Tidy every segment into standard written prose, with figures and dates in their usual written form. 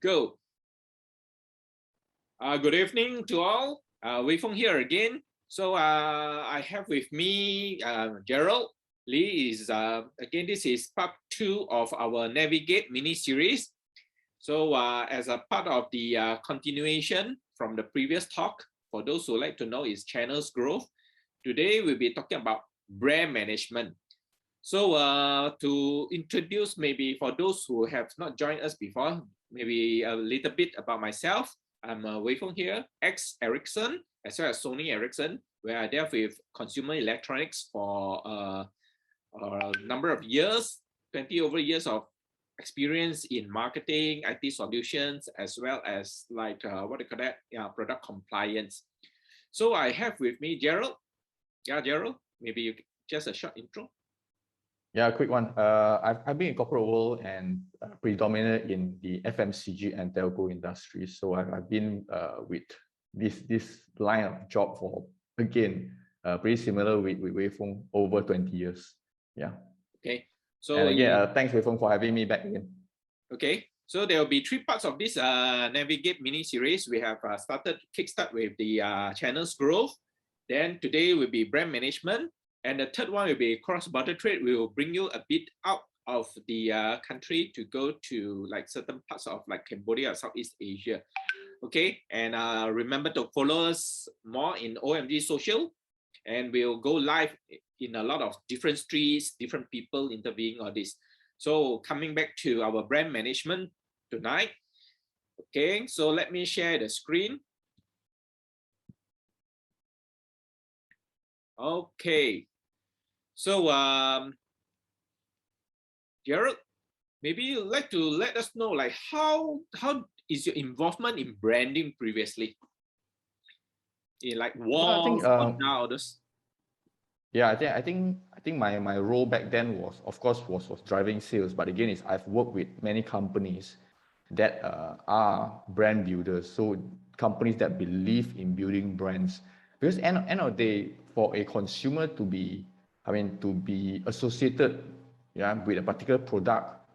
Go. Good evening to all. Fung here again. So I have with me Gerald. Lee is again. This is part 2 of our Navigate mini series. So as a part of the continuation from the previous talk, for those who like to know is channels growth. Today we'll be talking about brand management. So to introduce, maybe for those who have not joined us before, maybe a little bit about myself. I'm Fung here, ex-Ericsson, as well as Sony Ericsson, where I dealt with consumer electronics for a number of years, 20 over years of experience in marketing, IT solutions, as well as like what do you call that? Yeah, product compliance. So I have with me Gerald. Yeah, Gerald, maybe you just a short intro. Yeah, a quick one. I've been in corporate world and predominant in the FMCG and telco industry. So I've been with this line of job for, again, pretty similar with Wei Fung, over 20 years. Yeah. Okay. So and again, thanks Wei Fung for having me back again. Okay. So there will be 3 parts of this Navigate mini series. We have started kickstart with the channels growth. Then today will be brand management. And the third one will be cross-border trade. We will bring you a bit out of the country to go to like certain parts of like Cambodia or Southeast Asia. Okay, and remember to follow us more in OMG Social, and we'll go live in a lot of different streets, different people interviewing all this. So coming back to our brand management tonight. Okay, so let me share the screen. Okay. So, Gerald, maybe you'd like to let us know, like, how is your involvement in branding previously? In like walls, now this. Yeah, I think my role back then was, of course, was driving sales. But again, I've worked with many companies that are brand builders. So companies that believe in building brands. Because end of the day, for a consumer to be associated, with a particular product,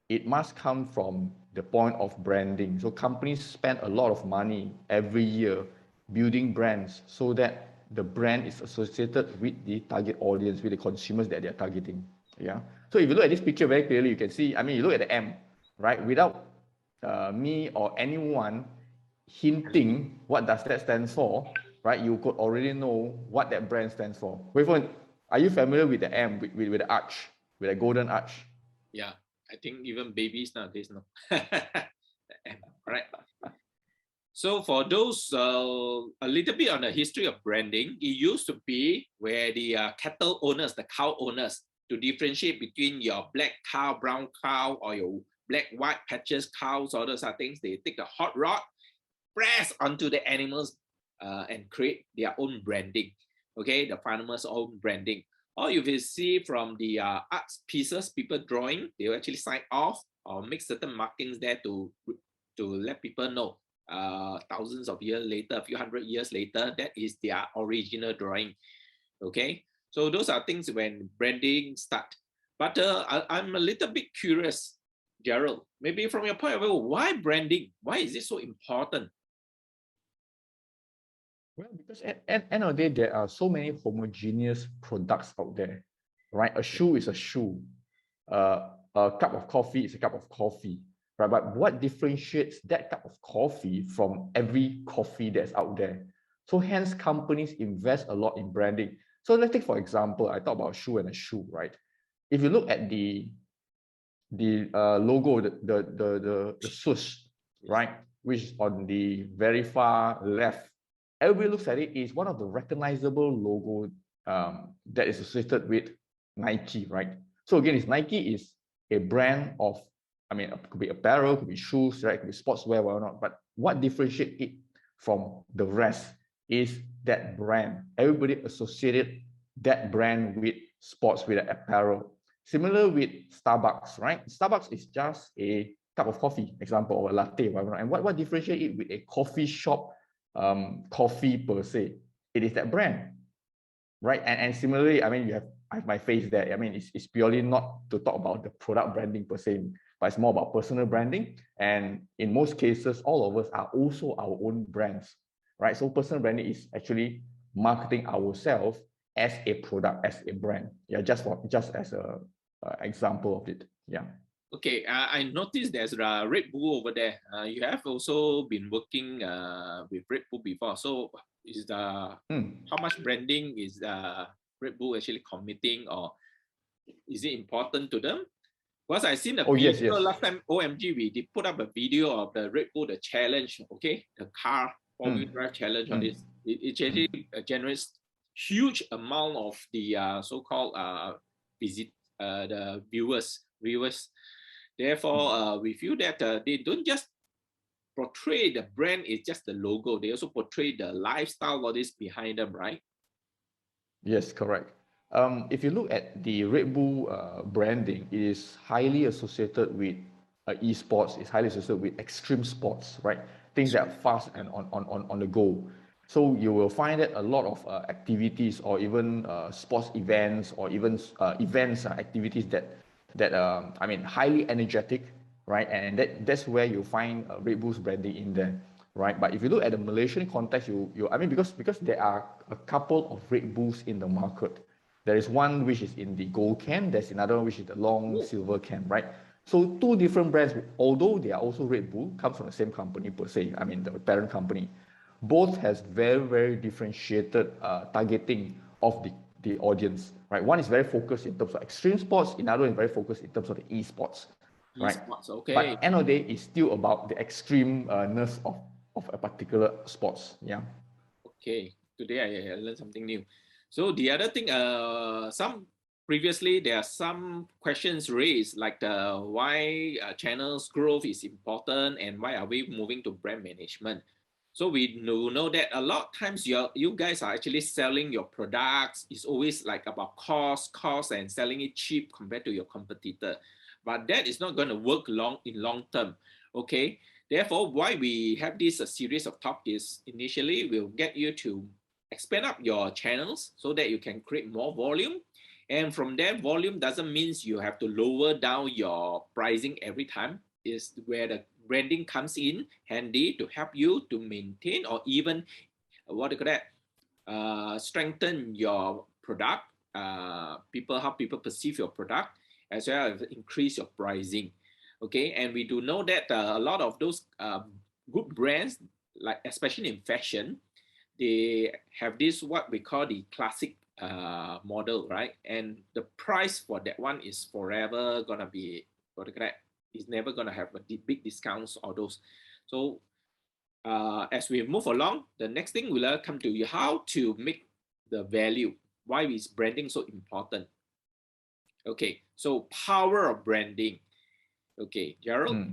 it must come from the point of branding. So companies spend a lot of money every year building brands so that the brand is associated with the target audience, with the consumers that they're targeting. Yeah. So if you look at this picture very clearly, you can see, you look at the M, right? Without me or anyone hinting what does that stand for, right? You could already know what that brand stands for. Are you familiar with the M, with the arch, with a golden arch? Yeah, I think even babies nowadays know. Right. So for those a little bit on the history of branding, it used to be where the cattle owners, the cow owners, to differentiate between your black cow, brown cow, or your black, white patches cows, all those are things. They take the hot rod, press onto the animals, and create their own branding. Okay, the farmers' own branding. Or if you see from the art pieces, people drawing, they will actually sign off or make certain markings there to let people know. Thousands of years later, a few hundred years later, that is their original drawing. Okay, so those are things when branding start. But I'm a little bit curious, Gerald, maybe from your point of view, why branding? Why is it so important? Well, because at end of the day, there are so many homogeneous products out there, right? A shoe is a shoe. A cup of coffee is a cup of coffee, right? But what differentiates that cup of coffee from every coffee that's out there? So hence, companies invest a lot in branding. So let's take, for example, I talk about shoe and a shoe, right? If you look at the logo, the swoosh, right, which is on the very far left, everybody looks at it, is one of the recognizable logo that is associated with Nike, right? So again, Nike is a brand of, it could be apparel, could be shoes, right? It could be sportswear, why not? But what differentiates it from the rest is that brand. Everybody associated that brand with sports, with apparel. Similar with Starbucks, right? Starbucks is just a cup of coffee, example, or a latte, whatever. And what differentiates it with a coffee shop coffee per se? It is that brand, right? And similarly, I have my face there. It's purely not to talk about the product branding per se. but it's more about personal branding. And in most cases, all of us are also our own brands, right? So personal branding is actually marketing ourselves as a product, as a brand. Yeah, just as a example of it. Yeah. Okay, I noticed there's a Red Bull over there. You have also been working with Red Bull before. So is the how much branding is Red Bull actually committing, or is it important to them? Because I seen a video Yes, yes. last time, OMG, we did put up a video of the Red Bull, the challenge, okay? The car, four-wheel drive challenge on this. It actually generates huge amount of the so-called the viewers. Therefore, we feel that they don't just portray the brand, it's just the logo. They also portray the lifestyle, what is behind them, right? Yes, correct. If you look at the Red Bull branding, it is highly associated with esports. It's highly associated with extreme sports, right? Things that are fast and on the go. So you will find that a lot of activities or even sports events or even events activities that I mean highly energetic, right? And that's where you find Red Bull's branding in there, right? But if you look at the Malaysian context, I mean because there are a couple of Red Bulls in the market. There is one which is in the gold can. There's another one which is the long silver can, right? So two different brands, although they are also Red Bull, comes from the same company per se. I mean the parent company. Both has very differentiated targeting of the audience, right? One is very focused in terms of extreme sports. Another one is very focused in terms of the esports, right? Esports, okay. But end of the day, it's still about the extremeness of a particular sports. Yeah. Okay. Today I learned something new. So the other thing, previously there are some questions raised like why channels growth is important and why are we moving to brand management. So we know that a lot of times you guys are actually selling your products. It's always like about cost and selling it cheap compared to your competitor. But that is not going to work in long term. Okay. Therefore, why we have this series of talk is initially we'll get you to expand up your channels so that you can create more volume. And from there, volume doesn't mean you have to lower down your pricing every time. Is where the branding comes in handy to help you to maintain or even what do you call that, strengthen your product. How people perceive your product, as well as increase your pricing. Okay, and we do know that a lot of those good brands, like especially in fashion, they have this what we call the classic model, right? And the price for that one is forever gonna be what do you call that? It's never gonna have a big discounts or those. So as we move along, the next thing will come to you how to make the value. Why is branding so important? Okay, so power of branding. Okay, Gerald.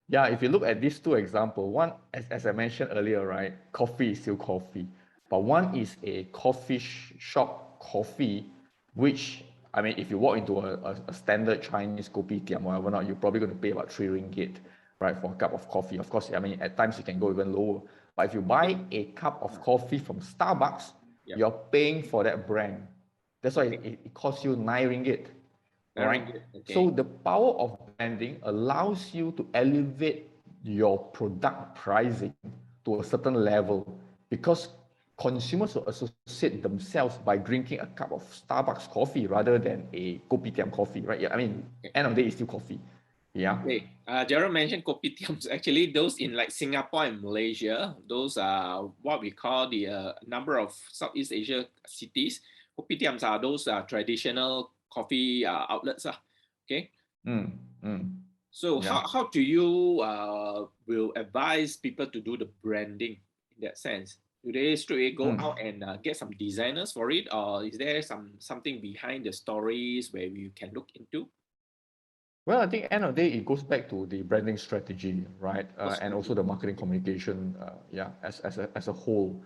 Yeah, if you look at these two examples, one, as I mentioned earlier, right, coffee is still coffee, but one is a coffee shop coffee, which, I mean, if you walk into a standard Chinese kopitiam or whatever not, you're probably going to pay about 3 ringgit, right, for a cup of coffee. Of course, I mean, at times you can go even lower. But if you buy a cup of coffee from Starbucks, you're paying for that brand. That's why it costs you 9 ringgit. All right. Okay. So the power of branding allows you to elevate your product pricing to a certain level because consumers will associate themselves by drinking a cup of Starbucks coffee rather than a kopitiam coffee, right? Yeah, I mean, end of the day, it's still coffee. Yeah. Okay. Gerald mentioned kopitiams. Actually, those in like Singapore and Malaysia, those are what we call the number of Southeast Asia cities. Kopitiams are those traditional coffee outlets. Okay. So how do you will advise people to do the branding in that sense? Do they straight go out and get some designers for it, or is there something behind the stories where you can look into? Well, I think end of the day, it goes back to the branding strategy, right? And also the marketing communication, as a whole.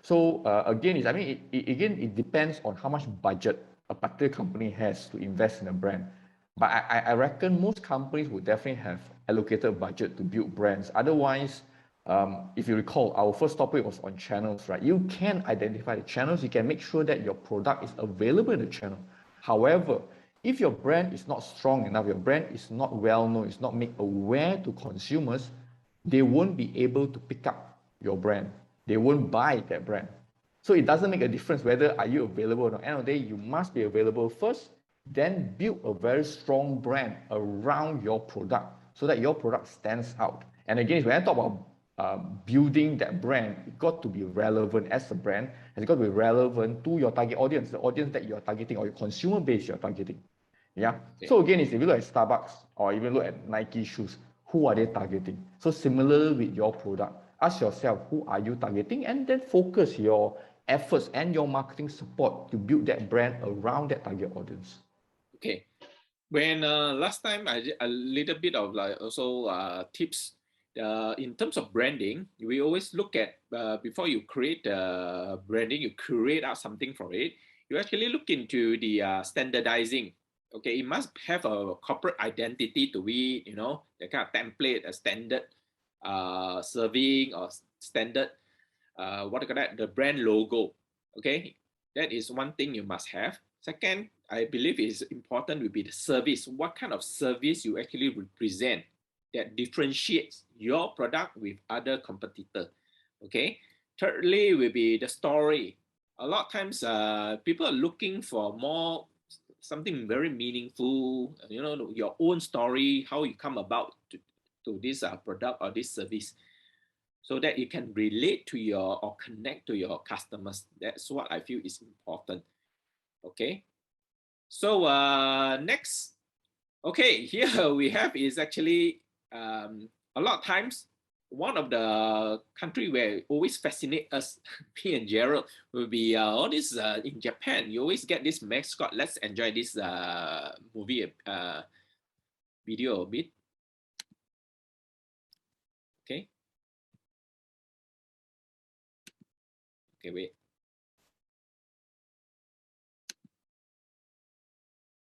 So again, it depends on how much budget a particular company has to invest in a brand. But I reckon most companies would definitely have allocated budget to build brands. Otherwise, if you recall, our first topic was on channels, right? You can identify the channels. You can make sure that your product is available in the channel. However, If your brand is not strong enough, your brand is not well known, it's not made aware to consumers, they won't be able to pick up your brand. They won't buy that brand. So it doesn't make a difference whether are you available or not. At the end of the day, you must be available first, then build a very strong brand around your product so that your product stands out. And again, when I talk about building that brand, it got to be relevant as a brand, it's got to be relevant to your target audience, the audience that you're targeting or your consumer base you're targeting. Yeah. Okay. So again, if you look at Starbucks or even look at Nike shoes, who are they targeting? So similar with your product, ask yourself, who are you targeting? And then focus your efforts and your marketing support to build that brand around that target audience. Okay. When last time I did a little bit of like also tips in terms of branding, we always look at before you create branding, you create out something for it. You actually look into the standardizing. Okay, it must have a corporate identity to be, you know, the kind of template, a standard serving or standard what do you call that? The brand logo. Okay, that is one thing you must have. Second, I believe is important will be the service. What kind of service you actually represent that differentiates your product with other competitor. Okay. Thirdly, will be the story. A lot of times, people are looking for more something very meaningful. You know, your own story, how you come about to this product or this service, so that you can relate to your or connect to your customers. That's what I feel is important. Okay. So next, okay, here we have is actually a lot of times one of the country where always fascinate us, me and Gerald, will be all this in Japan. You always get this mascot. Let's enjoy this movie video a bit. Okay. Okay, wait.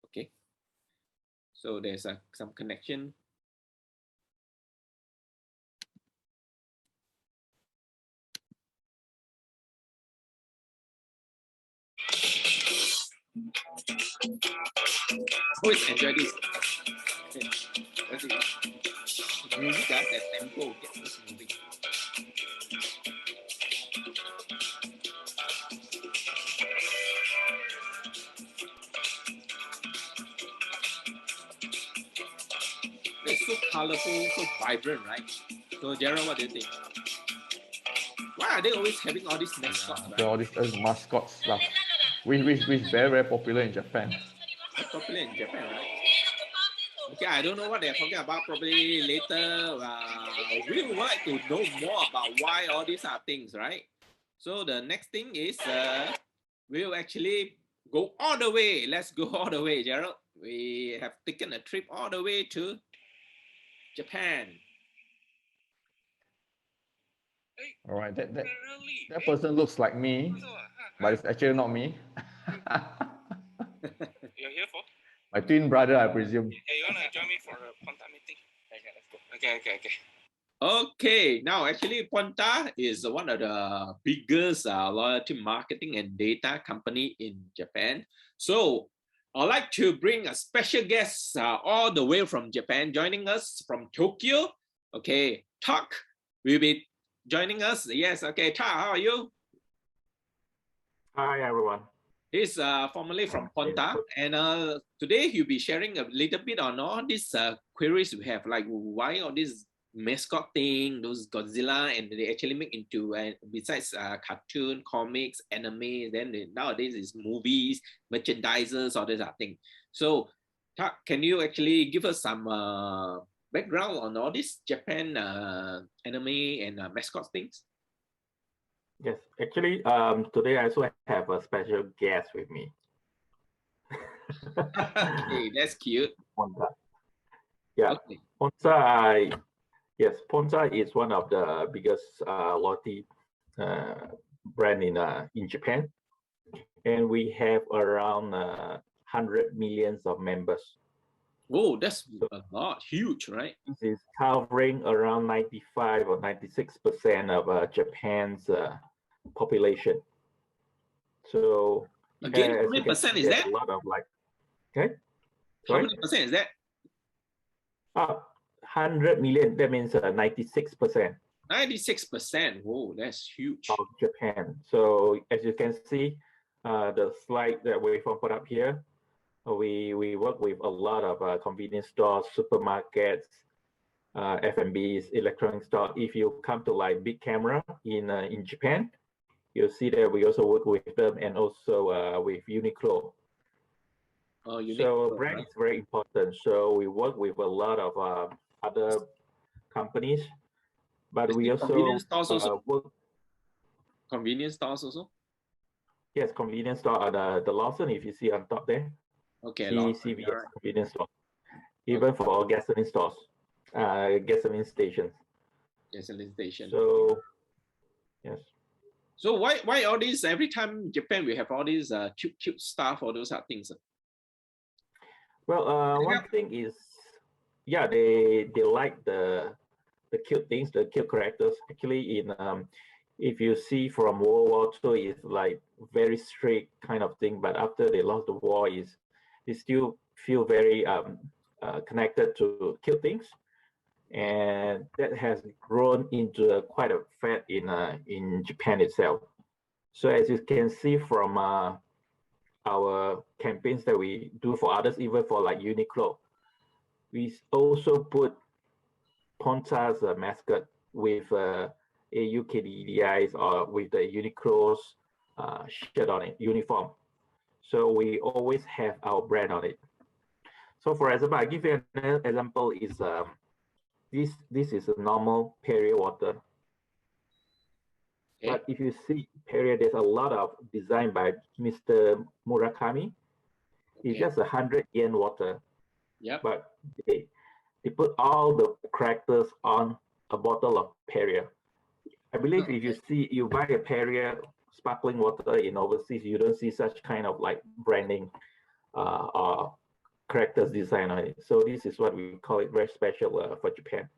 Okay. So there's some connection. Always enjoy this. Okay. That's it. Music, that tempo gets us moving. It's so colorful, so vibrant, right? So Gerald, what do you think? Why are they always having all these mascots? Right? All this mascot stuff, which very popular in Japan. Very popular in Japan, right? Okay, I don't know what they're talking about. Probably later, we would like to know more about why all these are things, right? So the next thing is we'll actually go all the way. Let's go all the way, Gerald. We have taken a trip all the way to Japan. All right, that person looks like me, but it's actually not me. You're here for? My twin brother, I presume. Hey, you wanna join me for a Ponta meeting? Okay, let's go. Okay. Okay, now actually Ponta is one of the biggest loyalty marketing and data company in Japan. So I'd like to bring a special guest all the way from Japan, joining us from Tokyo. Okay, Tak will be joining us. Yes, okay, Tak, how are you? Hi, everyone. He's formerly from Ponta, and today he'll be sharing a little bit on all these queries we have, like why all these mascot thing, those Godzilla, and they actually make into besides cartoon, comics, anime. Then nowadays is movies, merchandisers, all these things. So, can you actually give us some background on all this Japan anime and mascot things? Yes, actually, today I also have a special guest with me. Okay, that's cute. Ponta. Yeah, okay. Ponta. Yes, Ponta is one of the biggest loyalty brand in Japan, and we have around 100 millions of members. Oh, that's a lot, huge, right? This is covering around 95 or 96% of Japan's population. So again, how many percent is that? A lot of like, okay. How Sorry? many percent is that? 100 million, that means 96% 96%. Whoa, that's huge. of Japan. So as you can see, the slide that we put up here, we work with a lot of convenience stores, supermarkets, F&Bs, electronic store. If you come to like big camera in Japan, you'll see that we also work with them and also with Uniqlo. Oh, Uniqlo, So brand right? is very important. So we work with a lot of other companies, but Is we it also convenience stores also? work. Convenience stores also? Yes, convenience store are the Lawson, if you see on top there. Okay, CVS all right. convenience store. Even for gasoline stores, gasoline stations. Gasoline station. So yes. So why all these, every time Japan we have all these cute stuff, all those things? Well, one thing is, yeah, they like the cute things, the cute characters. Actually, in if you see from World War II, it's like very strict kind of thing. But after they lost the war, they still feel very connected to cute things, and that has grown into quite a fad in Japan itself. So as you can see from our campaigns that we do for others, even for like Uniqlo, we also put Ponta's mascot with AUKDDIs or with the Uniqlo's shirt on it, uniform. So we always have our brand on it. So for example, I give you an example is this is a normal Perrier water. Okay. But if you see Perrier, there's a lot of design by Mr. Murakami. It's just 100 yen water. Yeah. But they put all the characters on a bottle of Perrier. I believe if you buy a Perrier sparkling water in overseas, you don't see such kind of like branding or characters design on it. So this is what we call it very special for Japan.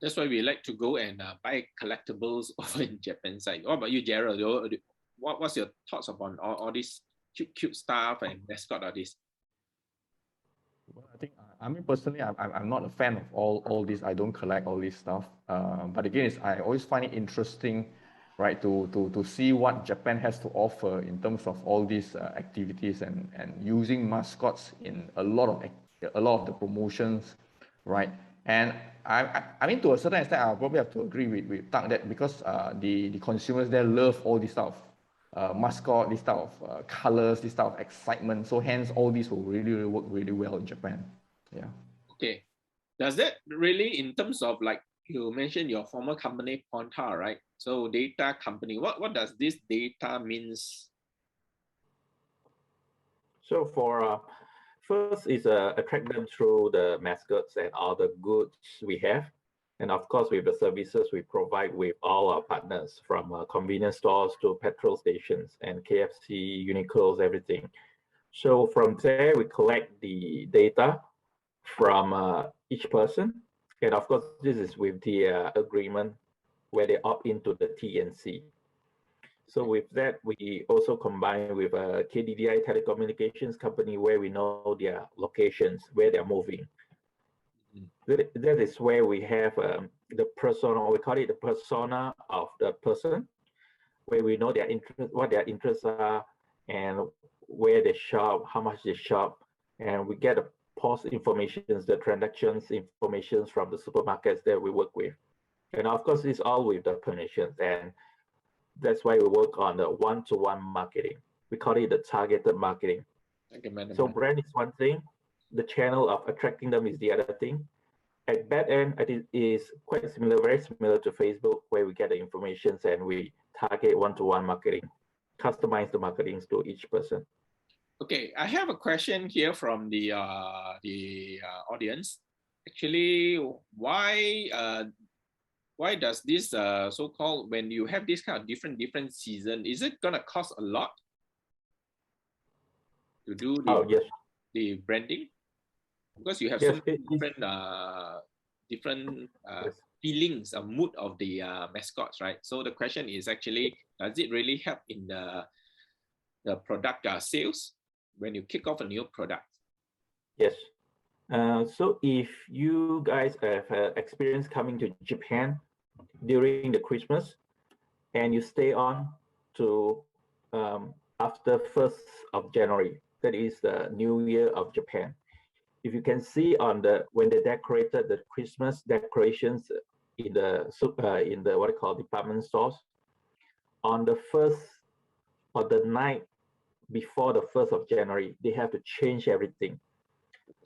That's why we like to go and buy collectibles over in Japan side. What about you, Gerald? What's your thoughts upon all this cute stuff and mascot of this? Well, I mean, personally, I'm not a fan of all this. I don't collect all this stuff. But again, I always find it interesting, right, to see what Japan has to offer in terms of all these activities and using mascots in a lot of the promotions, right? And I mean, to a certain extent, I'll probably have to agree with Tak that because the consumers there love all this stuff. Mascot, this type of colors, this type of excitement. So hence, all these will really work really well in Japan. Yeah. Okay. Does that really, in terms of like you mentioned your former company Ponta, right? So data company. What does this data means? So for first is attract them through the mascots and all the goods we have. And of course, with the services we provide with all our partners from convenience stores to petrol stations and KFC, Uniqlo's, everything. So from there, we collect the data from each person. And of course, this is with the agreement where they opt into the TNC. So with that, we also combine with a KDDI telecommunications company where we know their locations, where they're moving. That is where we have the persona, we call it the persona of the person, where we know their interest, what their interests are, and where they shop, how much they shop, and we get the POS information, the transactions information from the supermarkets that we work with. And of course, it's all with the permissions, and that's why we work on the one-to-one marketing. We call it the targeted marketing. So brand is one thing, the channel of attracting them is the other thing. At that end, it is quite similar, very similar to Facebook, where we get the information and we target one-to-one marketing, customize the marketings to each person. Okay, I have a question here from the audience. Actually, why does this so-called, when you have this kind of different season, is it gonna cost a lot to do the branding? Because you have so many different feelings, a mood of the mascots, right? So the question is actually, does it really help in the product sales when you kick off a new product? Yes. So if you guys have experience coming to Japan during the Christmas and you stay on to after 1st of January, that is the New Year of Japan. If you can see on the when they decorated the Christmas decorations in the what I call department stores, on the first or the night before the 1st of January, they have to change everything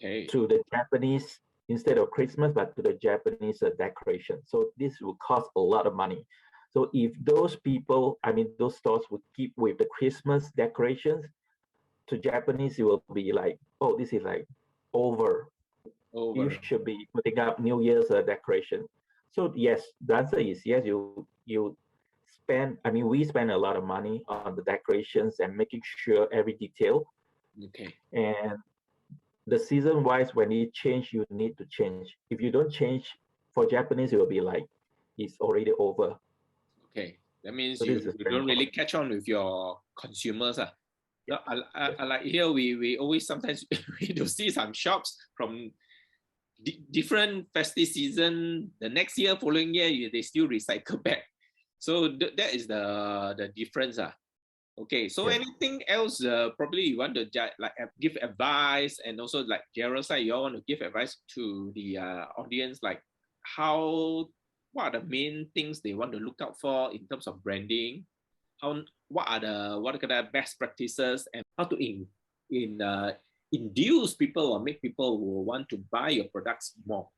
to the Japanese instead of Christmas, but to the Japanese decoration. So this will cost a lot of money. So if those people, I mean, those stores would keep with the Christmas decorations, to Japanese, it will be like, oh, this is like over. You should be putting up New Year's decoration. So yes, the answer is yes. You spend. I mean, we spend a lot of money on the decorations and making sure every detail. Okay. And the season wise, when you change, you need to change. If you don't change, for Japanese, it will be like it's already over. Okay, that means So you this is don't very really important. catch on with your consumers. No, I like here we always sometimes we do see some shops from different festive season. The next year, following year, they still recycle back. So that is the difference. Okay, so Yes. anything else? Probably you want to like give advice, and also like Gerald said, you all want to give advice to the audience, like what are the main things they want to look out for in terms of branding? What are the best practices, and how to induce people or make people who want to buy your products more?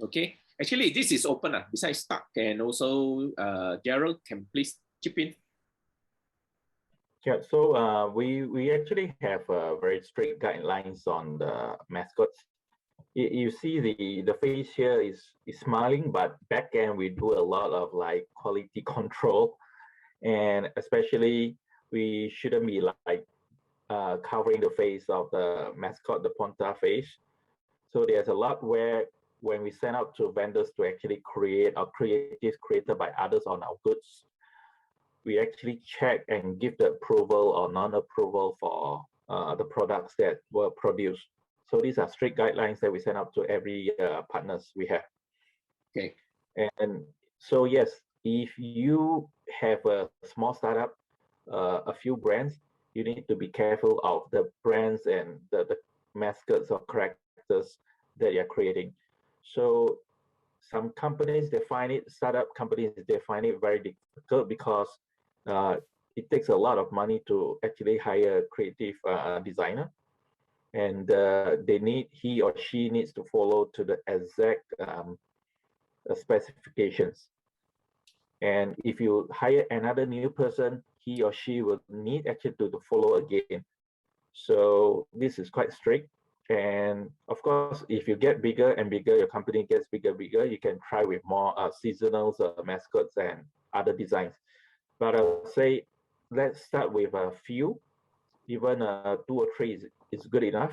Okay, actually this is open. Besides Stuck and also Gerald, can please chip in. Yeah, so we actually have very strict guidelines on the mascots. You see the face here is smiling, but back end we do a lot of like quality control, and especially we shouldn't be like covering the face of the mascot, the Ponta face. So there's a lot where when we send out to vendors to actually create or creatives created by others on our goods, we actually check and give the approval or non-approval for the products that were produced. So these are strict guidelines that we send out to every partners we have. Okay. And so yes, if you have a small startup, a few brands, you need to be careful of the brands and the mascots or characters that you're creating. So some companies, they find it, startup companies, they find it very difficult because it takes a lot of money to actually hire a creative designer, and he or she needs to follow to the exact specifications. And if you hire another new person, he or she will need actually to follow again. So this is quite strict. And of course, if you get bigger and bigger, your company gets bigger, you can try with more seasonals, mascots, and other designs. But I'll say, let's start with a few, even 2 or 3 is good enough.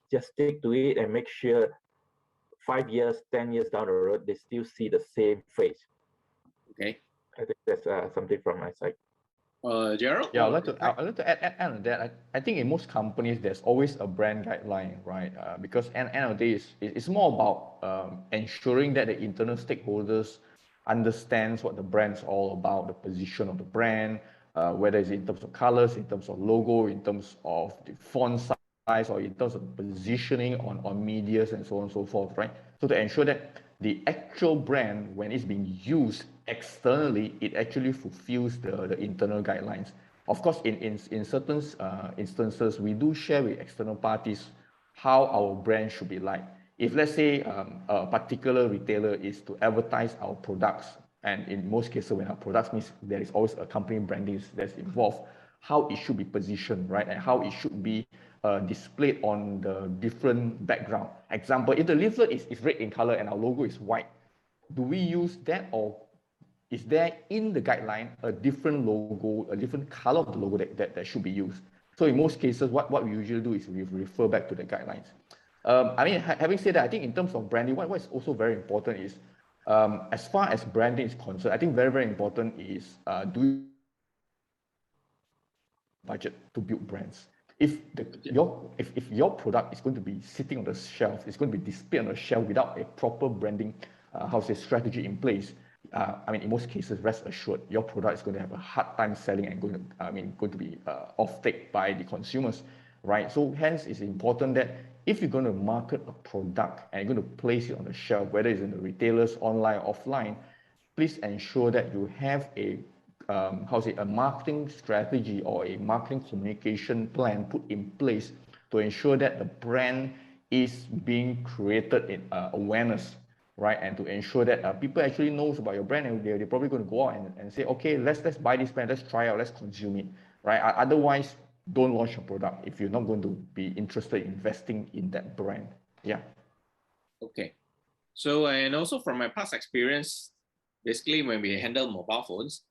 Just stick to it and make sure 5 years, 10 years down the road, they still see the same face. Okay. I think that's something from my side. Gerald? Yeah, I'd like to add on that. I think in most companies, there's always a brand guideline, right? Because at the end of the day, it's more about ensuring that the internal stakeholders understands what the brand's all about, the position of the brand, whether it's in terms of colors, in terms of logo, in terms of the font size, or in terms of positioning on medias and so on and so forth, right? So to ensure that the actual brand, when it's being used externally, it actually fulfills the internal guidelines. Of course, in certain instances, we do share with external parties how our brand should be like. If let's say a particular retailer is to advertise our products, and in most cases when our products means there is always a company branding that's involved, how it should be positioned, right? And how it should be displayed on the different background. Example, if the leaflet is red in color and our logo is white, do we use that, or is there in the guideline a different logo, a different color of the logo that should be used? So in most cases, what we usually do is we refer back to the guidelines. I mean, having said that, I think in terms of branding, what is also very important is, as far as branding is concerned, I think very, very important is do budget to build brands. if your product is going to be sitting on the shelf, it's going to be displayed on the shelf without a proper branding, strategy in place. I mean, in most cases, rest assured, your product is going to have a hard time selling and going to be off-take by the consumers, right? So hence, it's important that if you're going to market a product and you're going to place it on the shelf, whether it's in the retailers, online, offline, please ensure that you have a a marketing strategy or a marketing communication plan put in place to ensure that the brand is being created in awareness, right? And to ensure that people actually knows about your brand, and they're probably going to go out and say, okay, let's buy this brand, let's try out, let's consume it, right? Otherwise, don't launch a product if you're not going to be interested in investing in that brand. Yeah. Okay. So, and also from my past experience, basically when we handle mobile phones,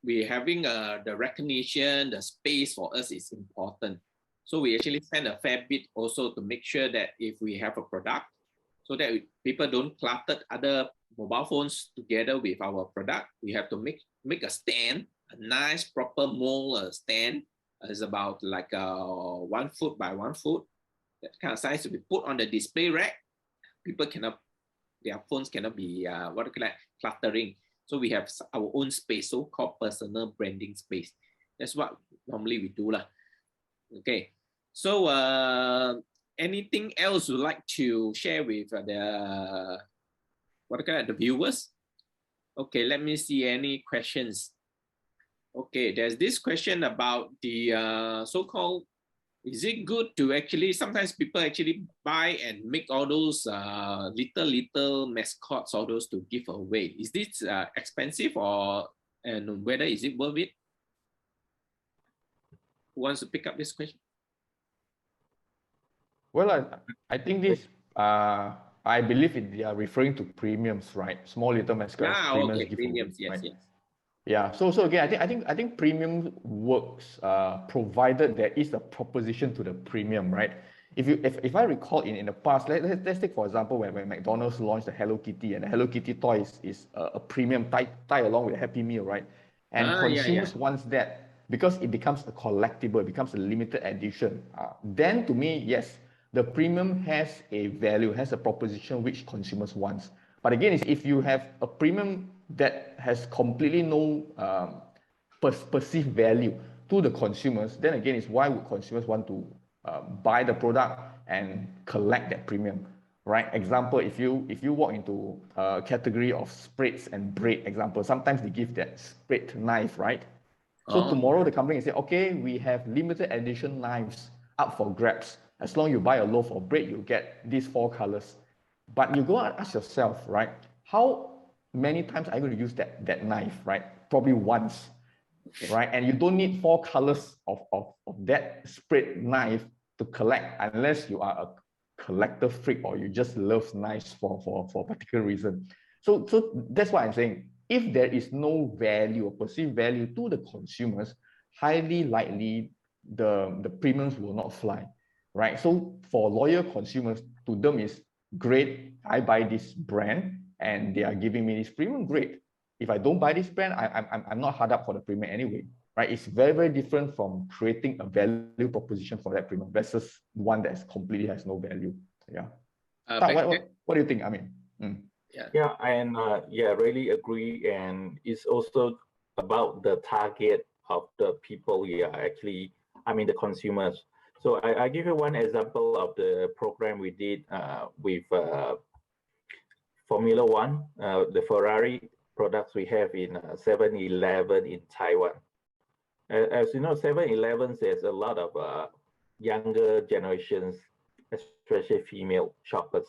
we having the recognition, the space for us is important. So we actually spend a fair bit also to make sure that if we have a product, so that people don't clutter other mobile phones together with our product, we have to make a stand, a nice proper mold stand. It's about like 1 foot by 1 foot, that kind of size to be put on the display rack. People their phones cannot be cluttering. So we have our own space, so-called personal branding space. That's what normally we do lah. Okay. So anything else you'd like to share with the viewers? Okay, let me see any questions. Okay, there's this question about the so-called, is it good to actually, sometimes people actually buy and make all those little mascots, all those to give away. Is this expensive and whether is it worth it? Who wants to pick up this question? Well, I think this, I believe they are referring to premiums, right? Small little mascots, premiums, okay, premiums, yes, right? yes. Yeah, so again, I think premium works provided there is a proposition to the premium, right? If I recall in the past, let's take for example when McDonald's launched the Hello Kitty, and the Hello Kitty toy is a premium tie along with a Happy Meal, right? And consumers wants that because it becomes a collectible, it becomes a limited edition. Then to me, yes, the premium has a value, has a proposition which consumers wants. But again, if you have a premium that has completely no perceived value to the consumers, then again, it's why would consumers want to buy the product and collect that premium, right? Example, if you walk into a category of spreads and bread, example, sometimes they give that spread knife, right? So tomorrow the company can say, okay, we have limited edition knives up for grabs. As long as you buy a loaf of bread, you get these 4 colors. But you go and ask yourself, right? How many times are you going to use that knife, right? Probably once, right? And you don't need 4 colors of that spread knife to collect unless you are a collector freak or you just love knives for a particular reason. So that's why I'm saying, if there is no value or perceived value to the consumers, highly likely the premiums will not fly, right? So for loyal consumers, to them is great. I buy this brand and they are giving me this premium, great. If I don't buy this brand, I'm not hard up for the premium anyway, right? It's very, very different from creating a value proposition for that premium versus one that completely has no value. Yeah. What do you think? I mean, Yeah, and really agree. And it's also about the target of the people we are actually, the consumers. So I give you one example of the program we did with Formula One, the Ferrari products we have in 7-Eleven in Taiwan. As you know, 7-Elevens, there's a lot of younger generations, especially female shoppers.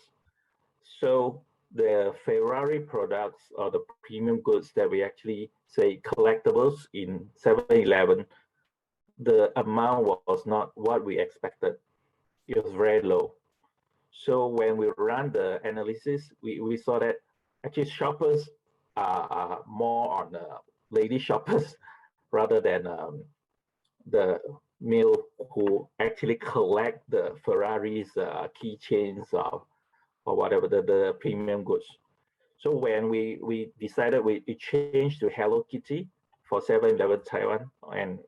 So the Ferrari products or the premium goods that we actually say collectibles in 7-Eleven, the amount was not what we expected. It was very low. So when we ran the analysis, we saw that actually shoppers are more on the lady shoppers rather than the male who actually collect the Ferrari's keychains or whatever, the premium goods. So when we decided we changed to Hello Kitty for 7-Eleven Taiwan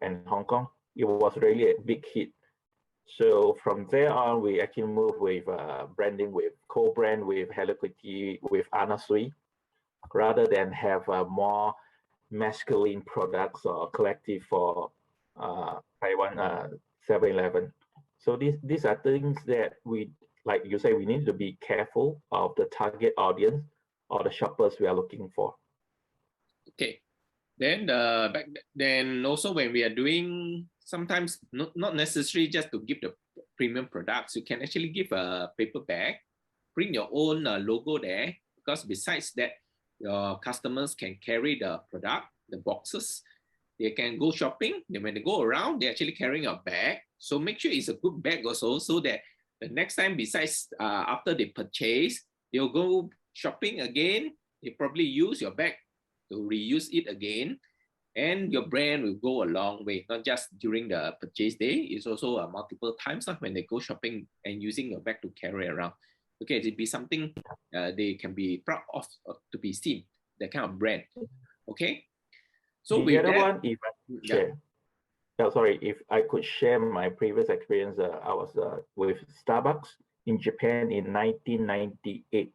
and Hong Kong, it was really a big hit. So from there on, we actually moved with branding with co-brand with Hello Kitty, with Anna Sui, rather than have more masculine products or collective for Taiwan 7-Eleven. So these are things that we, like you say, we need to be careful of the target audience or the shoppers we are looking for. Okay. Then then also when we are doing, sometimes not necessary just to give the premium products, you can actually give a paper bag, bring your own logo there, because besides that, your customers can carry the product, the boxes, they can go shopping. Then when they go around, they're actually carrying a bag. So make sure it's a good bag also, so that the next time, besides after they purchase, they'll go shopping again. They probably use your bag to reuse it again, and your brand will go a long way, not just during the purchase day. It's also multiple times when they go shopping and using your bag to carry around. Okay, it'd be something they can be proud of to be seen, that kind of brand. Okay, so the other that, one, if I could share, sorry, if I could share my previous experience, I was with Starbucks in Japan in 1998.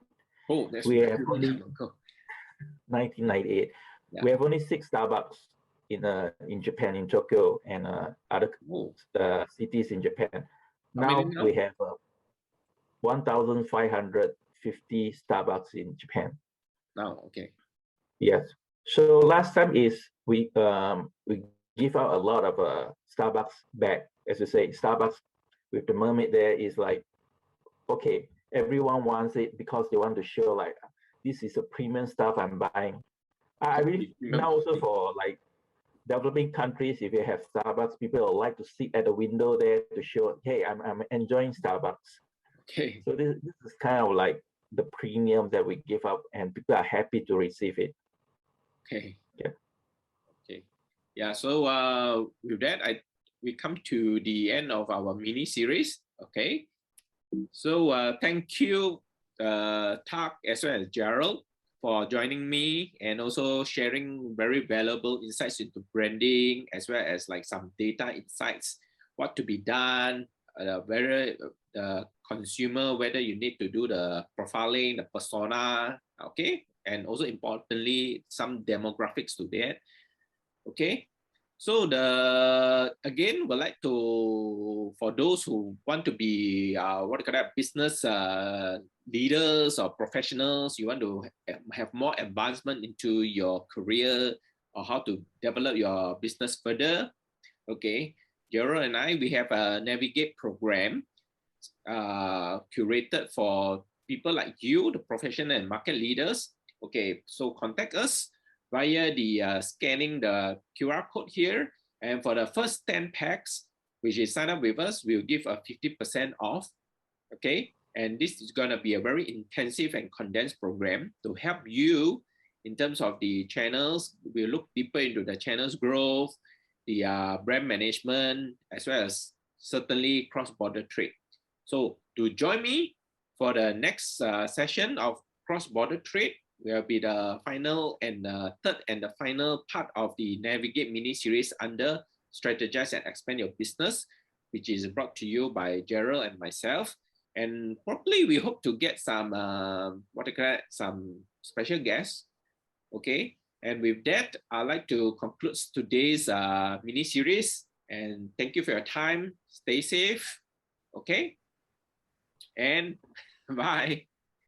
Oh, that's we very have long only time ago. 1998. Yeah. We have only 6 Starbucks in Japan, in Tokyo and other cities in Japan. Now we have 1,550 Starbucks in Japan. Now, okay. Yes. So last time is we give out a lot of Starbucks bag, as you say, Starbucks with the mermaid there is like, okay, everyone wants it because they want to show like, this is a premium stuff I'm buying. I really now also for like developing countries, if you have Starbucks, people will like to sit at the window there to show, hey, I'm enjoying Starbucks. Okay. So this is kind of like the premium that we give up, and people are happy to receive it. Okay. Yeah. Okay. Yeah. So with that, we come to the end of our mini series. Okay. So thank you, Tak, as well as Gerald, for joining me and also sharing very valuable insights into branding, as well as like some data insights, what to be done, whether the consumer, whether you need to do the profiling, the persona, okay, and also importantly, some demographics to that, okay. So again, we'd like to, for those who want to be business leaders or professionals, you want to have more advancement into your career or how to develop your business further. Okay, Gerald and I, we have a Navigate program curated for people like you, the professional and market leaders. Okay, so contact us via the scanning the QR code here. And for the first 10 packs, which is sign up with us, we'll give a 50% off. Okay. And this is going to be a very intensive and condensed program to help you in terms of the channels. We'll look deeper into the channels growth, the brand management, as well as certainly cross-border trade. So to join me for the next session of cross-border trade, will be the final and third and the final part of the Navigate mini series under Strategize and Expand Your Business, which is brought to you by Gerald and myself. And probably we hope to get some some special guests. Okay. And with that, I'd like to conclude today's mini series. And thank you for your time. Stay safe. Okay. And bye.